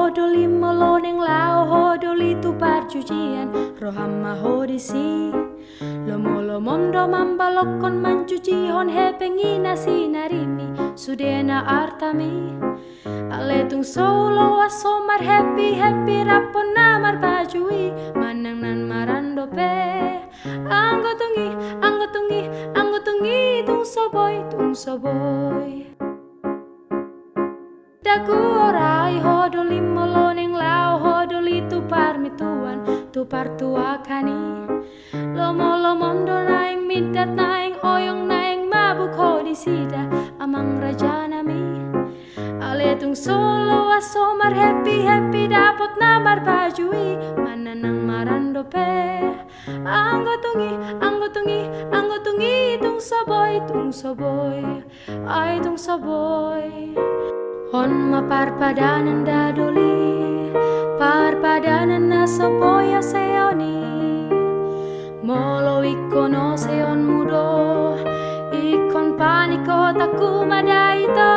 hodoli moloneng lao hodoli tu parcucian rohamma hodisi lomo mondo mambalokon mancuci hon hepengina sinarini sudena artami aletung solo asomar happy happy rapon namar bajui manang nan marando pe anggotungi tung soboy daku orai hodoli moloneng lao hodoli tu parmituan tu partua kani lomo mondo naing midat naing oyong naing mabuk hodisida amang raja nami aletung solo asomar happy happy dapot namar bajui mananang marando pe anggotungi tung soboy ay tung soboy hon maparpadanan dadoli parpadanan na soboy seoni molo ikono seon mudo ikon paniko taku madaito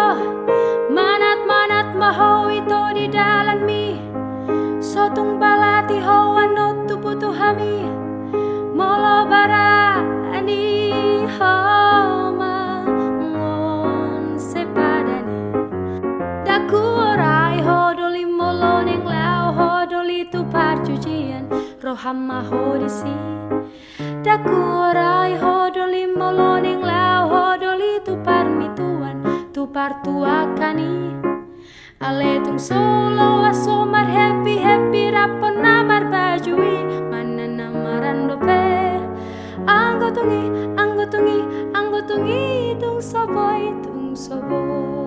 manat maho ito di dalan mi sotung balati ho anot tubutu hami molo bara ani homa ngon sepadani daku orai hodoli moloneng lao hodoli tu parcucian rohamma hodisi daku orai hodoli moloneng lao hodoli tu parmituan tu partua kani aletung solo asomar happy happy rapon namar bajui manana marando pe anggotungi tung soboy